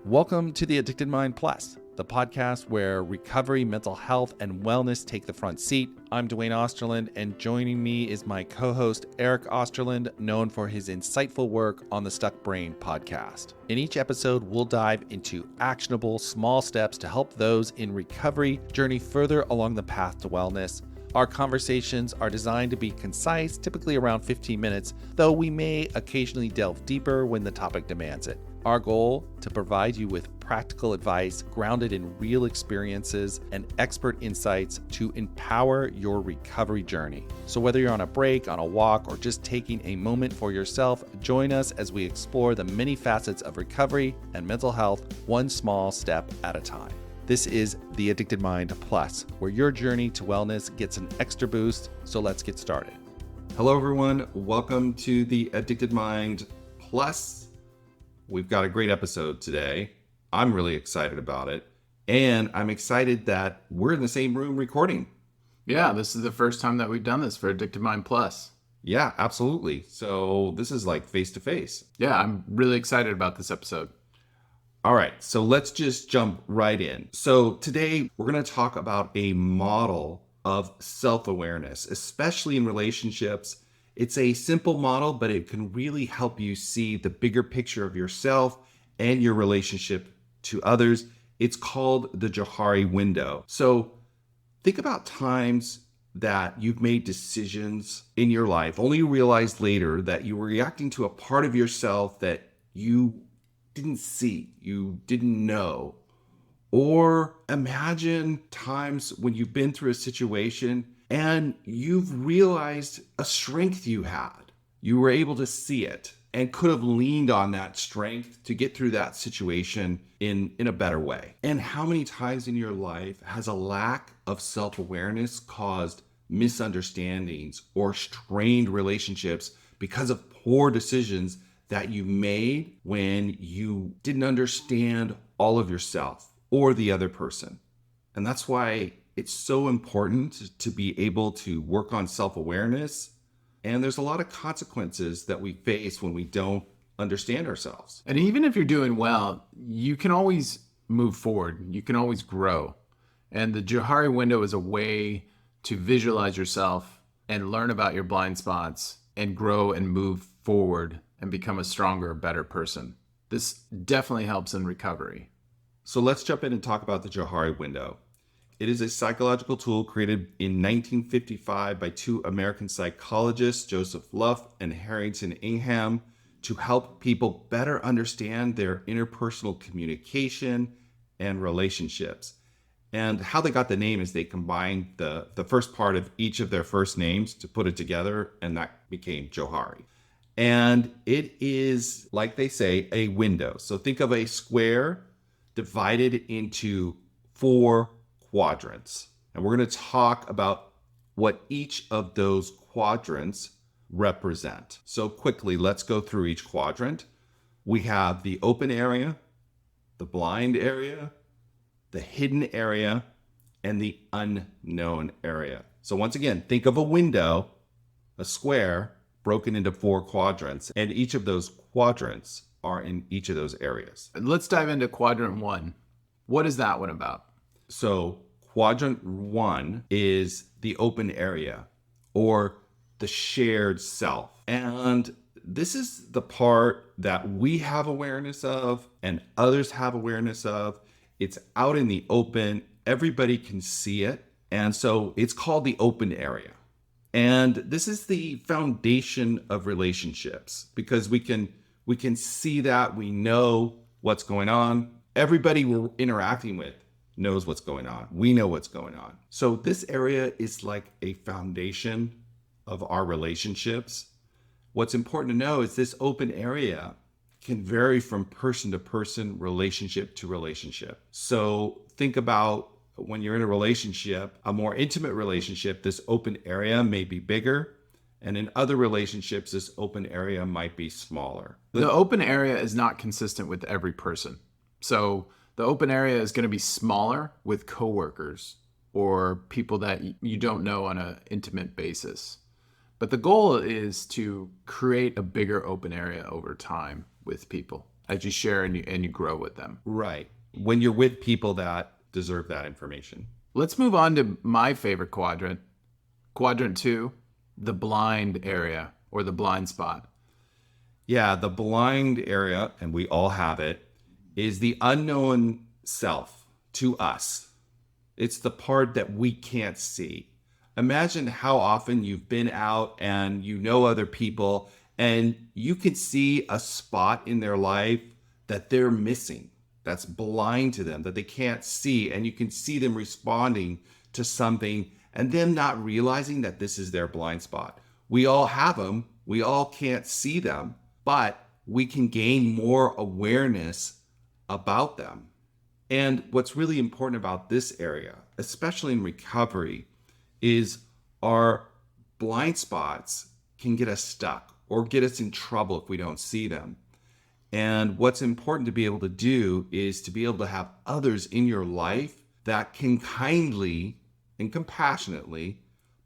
Welcome to the Addicted Mind Plus, the podcast where recovery, mental health, and wellness take the front seat. I'm Duane Osterlind, and joining me is my co-host Eric Osterlind, known for his insightful work on the Stuck Brain podcast. In each episode, we'll dive into actionable small steps to help those in recovery journey further along the path to wellness. Our conversations are designed to be concise, typically around 15 minutes, though we may occasionally delve deeper when the topic demands it. Our goal, to provide you with practical advice grounded in real experiences and expert insights to empower your recovery journey. So whether you're on a break, on a walk, or just taking a moment for yourself, join us as we explore the many facets of recovery and mental health, one small step at a time. This is the Addicted Mind Plus, where your journey to wellness gets an extra boost. So let's get started. Hello, everyone. Welcome to the Addicted Mind Plus. We've got a great episode today. I'm really excited about it. And I'm excited that we're in the same room recording. Yeah, this is the first time that we've done this for Addicted Mind Plus. Yeah, absolutely. So this is like face to face. Yeah, I'm really excited about this episode. All right, so let's just jump right in. So today we're going to talk about a model of self-awareness, especially in relationships. It's a simple model, but it can really help you see the bigger picture of yourself and your relationship to others. It's called the Johari Window. So think about times that you've made decisions in your life, only realized later that you were reacting to a part of yourself that you didn't see, you didn't know. Or imagine times when you've been through a situation and you've realized a strength you had. You were able to see it and could have leaned on that strength to get through that situation in a better way. And how many times in your life has a lack of self-awareness caused misunderstandings or strained relationships because of poor decisions that you made when you didn't understand all of yourself or the other person? And that's why it's so important to be able to work on self-awareness. And there's a lot of consequences that we face when we don't understand ourselves. And even if you're doing well, you can always move forward. You can always grow. And the Johari Window is a way to visualize yourself and learn about your blind spots and grow and move forward and become a stronger, better person. This definitely helps in recovery. So let's jump in and talk about the Johari Window. It is a psychological tool created in 1955 by two American psychologists, Joseph Luff and Harrington Ingham, to help people better understand their interpersonal communication and relationships. And how they got the name is they combined the first part of each of their first names to put it together, and that became Johari. And it is, like they say, a window. So think of a square divided into 4 quadrants. And we're going to talk about what each of those quadrants represent. So quickly, let's go through each quadrant. We have the open area, the blind area, the hidden area, and the unknown area. So once again, think of a window, a square, broken into 4 quadrants, and each of those quadrants are in each of those areas. Let's dive into quadrant 1. What is that one about? So quadrant 1 is the open area or the shared self. And this is the part that we have awareness of and others have awareness of. It's out in the open. Everybody can see it. And so it's called the open area. And this is the foundation of relationships because we can see that, we know what's going on. Everybody we're interacting with knows what's going on. We know what's going on. So this area is like a foundation of our relationships. What's important to know is this open area can vary from person to person, relationship to relationship. So think about when you're in a relationship, a more intimate relationship, this open area may be bigger. And in other relationships, this open area might be smaller. The open area is not consistent with every person. So the open area is going to be smaller with coworkers or people that you don't know on an intimate basis. But the goal is to create a bigger open area over time with people. as you share and you grow with them. Right. When you're with people that deserve that information. Let's move on to my favorite quadrant, quadrant 2, the blind area or the blind spot. Yeah, the blind area, and we all have it, is the unknown self to us. It's the part that we can't see. Imagine how often you've been out and you know other people and you can see a spot in their life that they're missing, that's blind to them, that they can't see. And you can see them responding to something and them not realizing that this is their blind spot. We all have them. We all can't see them, but we can gain more awareness about them. And what's really important about this area, especially in recovery, is our blind spots can get us stuck or get us in trouble if we don't see them. And what's important to be able to do is to be able to have others in your life that can kindly and compassionately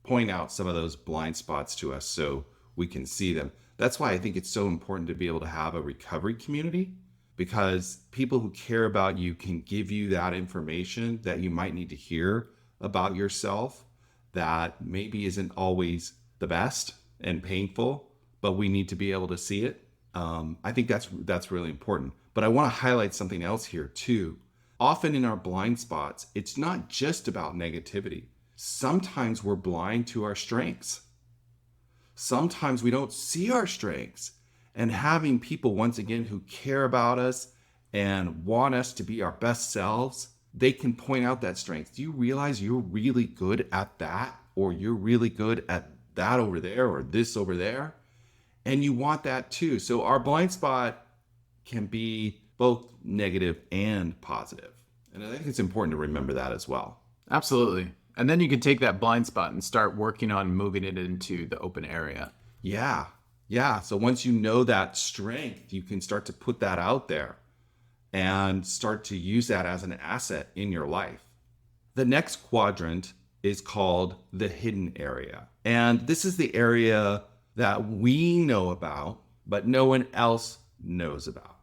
point out some of those blind spots to us so we can see them. That's why I think it's so important to be able to have a recovery community, because people who care about you can give you that information that you might need to hear about yourself that maybe isn't always the best and painful, but we need to be able to see it. I think that's really important. But I want to highlight something else here too. Often in our blind spots, it's not just about negativity. Sometimes we're blind to our strengths. Sometimes we don't see our strengths. And having people, once again, who care about us and want us to be our best selves, they can point out that strength. Do you realize you're really good at that? Or you're really good at that over there or this over there? And you want that too. So our blind spot can be both negative and positive. And I think it's important to remember that as well. Absolutely. And then you can take that blind spot and start working on moving it into the open area. Yeah. Yeah. So once you know that strength, you can start to put that out there and start to use that as an asset in your life. The next quadrant is called the hidden area. And this is the area that we know about, but no one else knows about.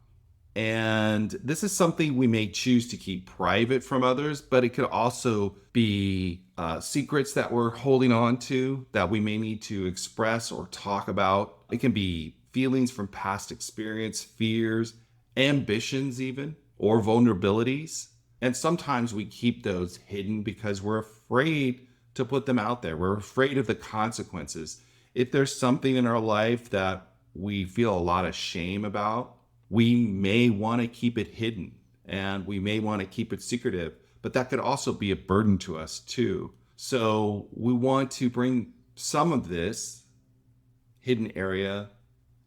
And this is something we may choose to keep private from others, but it could also be secrets that we're holding on to that we may need to express or talk about. It can be feelings from past experience, fears, ambitions even, or vulnerabilities. And sometimes we keep those hidden because we're afraid to put them out there. We're afraid of the consequences. If there's something in our life that we feel a lot of shame about, we may want to keep it hidden and we may want to keep it secretive, but that could also be a burden to us too. So we want to bring some of this hidden area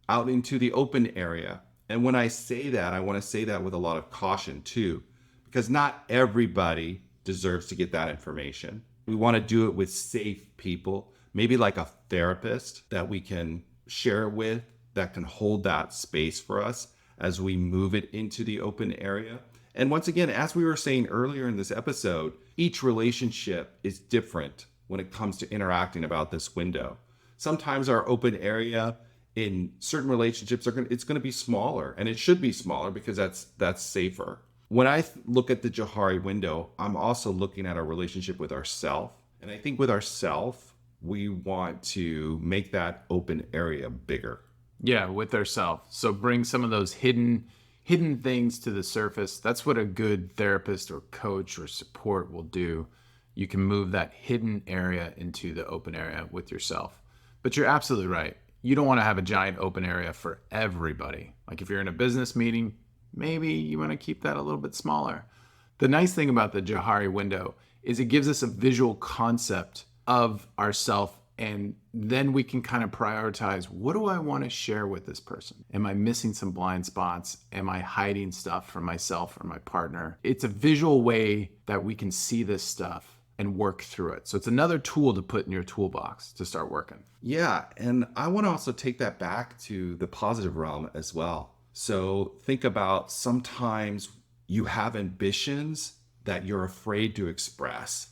out into the open area. And when I say that, I want to say that with a lot of caution too, because not everybody deserves to get that information. We want to do it with safe people, maybe like a therapist that we can share it with, that can hold that space for us as we move it into the open area. And once again, as we were saying earlier in this episode, each relationship is different when it comes to interacting about this window. Sometimes our open area in certain relationships it's going to be smaller, and it should be smaller because that's safer. When I look at the Johari window, I'm also looking at our relationship with ourself. And I think with ourself, we want to make that open area bigger. Yeah, with ourselves. So bring some of those hidden things to the surface. That's what a good therapist or coach or support will do. You can move that hidden area into the open area with yourself. But you're absolutely right. You don't want to have a giant open area for everybody. Like if you're in a business meeting, maybe you want to keep that a little bit smaller. The nice thing about the Johari window is it gives us a visual concept of ourself, and then we can kind of prioritize, what do I want to share with this person? Am I missing some blind spots? Am I hiding stuff from myself or my partner? It's a visual way that we can see this stuff and work through it. So it's another tool to put in your toolbox to start working. Yeah, and I want to also take that back to the positive realm as well. So think about sometimes you have ambitions that you're afraid to express.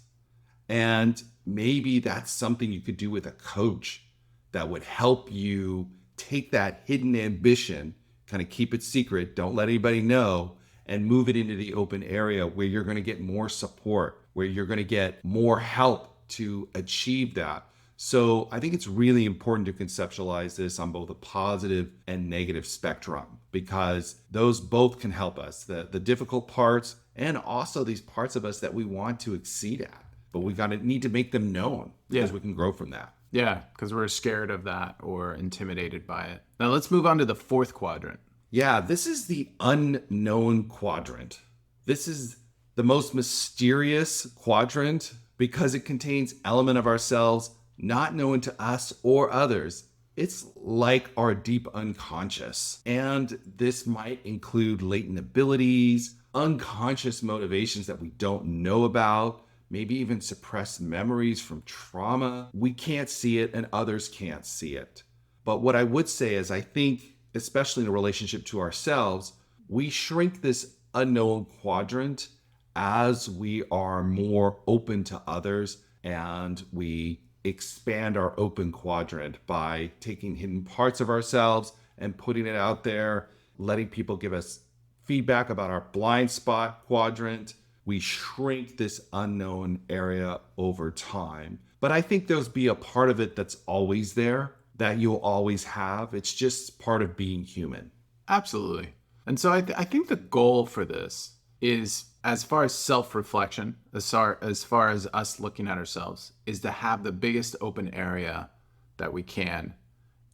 And maybe that's something you could do with a coach that would help you take that hidden ambition kind of keep it secret, don't let anybody know, and move it into the open area where you're going to get more support, where you're going to get more help to achieve that. So I think it's really important to conceptualize this on both a positive and negative spectrum, because those both can help us, the difficult parts and also these parts of us that we want to exceed at. But we need to make them known, because we can grow from that. Yeah, because we're scared of that or intimidated by it. Now let's move on to the fourth quadrant. Yeah, this is the unknown quadrant. This is the most mysterious quadrant because it contains element of ourselves not known to us or others. It's like our deep unconscious. And this might include latent abilities, unconscious motivations that we don't know about, maybe even suppressed memories from trauma. We can't see it and others can't see it. But what I would say is I think, especially in a relationship to ourselves, we shrink this unknown quadrant as we are more open to others, and we expand our open quadrant by taking hidden parts of ourselves and putting it out there, letting people give us feedback about our blind spot quadrant. We shrink this unknown area over time. But I think there'll be a part of it that's always there, that you'll always have. It's just part of being human. Absolutely. And so I think the goal for this is, as far as self-reflection, as far as us looking at ourselves, is to have the biggest open area that we can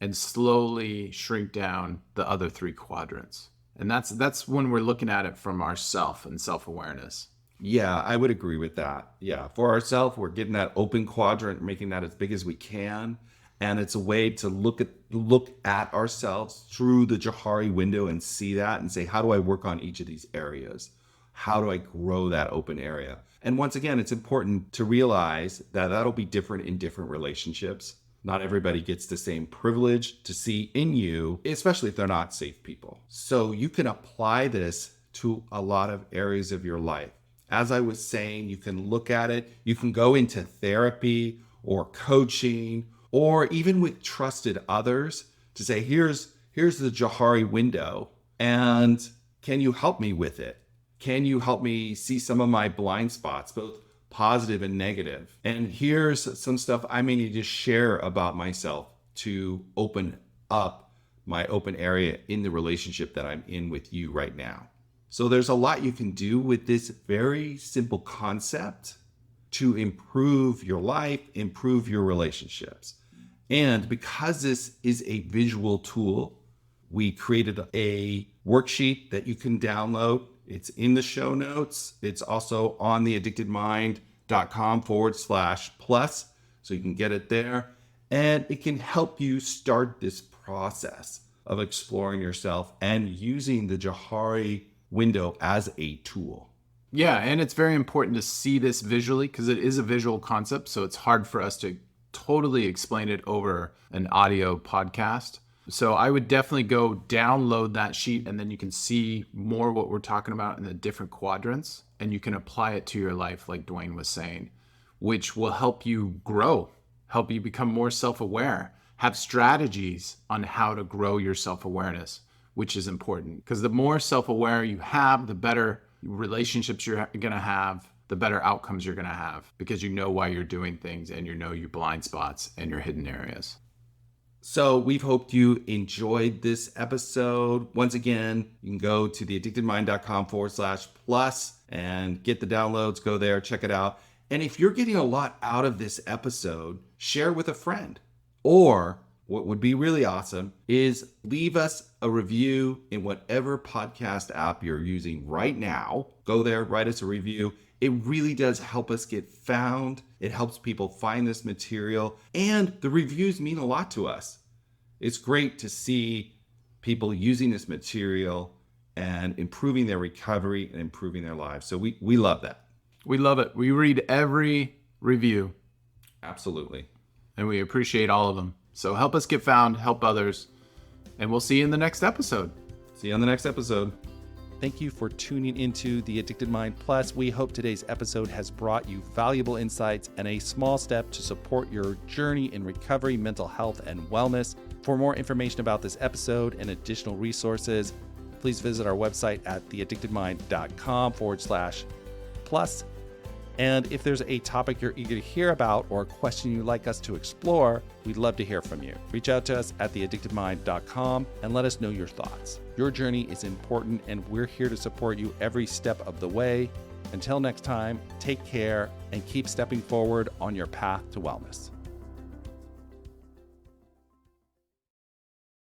and slowly shrink down the other three quadrants. And that's when we're looking at it from ourself and self-awareness. Yeah, I would agree with that. Yeah, for ourselves, we're getting that open quadrant, making that as big as we can. And it's a way to look at ourselves through the Johari window and see that and say, how do I work on each of these areas? How do I grow that open area? And once again, it's important to realize that that'll be different in different relationships. Not everybody gets the same privilege to see in you, especially if they're not safe people. So you can apply this to a lot of areas of your life. As I was saying, you can look at it, you can go into therapy or coaching, or even with trusted others to say, here's the Johari window, and can you help me with it? Can you help me see some of my blind spots, both positive and negative? And here's some stuff I may need to share about myself to open up my open area in the relationship that I'm in with you right now. So there's a lot you can do with this very simple concept to improve your life, improve your relationships. And because this is a visual tool, we created a worksheet that you can download. It's in the show notes. It's also on the addictedmind.com/plus. So you can get it there. And it can help you start this process of exploring yourself and using the Johari window as a tool. Yeah, and it's very important to see this visually because it is a visual concept. So it's hard for us to totally explain it over an audio podcast. So I would definitely go download that sheet, and then you can see more what we're talking about in the different quadrants, and you can apply it to your life, like Duane was saying, which will help you grow, help you become more self-aware, have strategies on how to grow your self-awareness, which is important. Because the more self-aware you have, the better relationships you're going to have, the better outcomes you're going to have, because you know why you're doing things and you know your blind spots and your hidden areas. So we've hoped you enjoyed this episode. Once again, you can go to theaddictedmind.com/plus and get the downloads. Go there, check it out. And if you're getting a lot out of this episode, share with a friend. Or what would be really awesome is leave us a review in whatever podcast app you're using right now. Go there, write us a review. It really does help us get found. It helps people find this material, and the reviews mean a lot to us. It's great to see people using this material and improving their recovery and improving their lives. So we love that. We love it. We read every review. Absolutely. And we appreciate all of them. So help us get found, help others, and we'll see you in the next episode. See you on the next episode. Thank you for tuning into The Addicted Mind Plus. We hope today's episode has brought you valuable insights and a small step to support your journey in recovery, mental health, and wellness. For more information about this episode and additional resources, please visit our website at theaddictedmind.com/plus. And if there's a topic you're eager to hear about or a question you'd like us to explore, we'd love to hear from you. Reach out to us at theaddictedmind.com and let us know your thoughts. Your journey is important, and we're here to support you every step of the way. Until next time, take care and keep stepping forward on your path to wellness.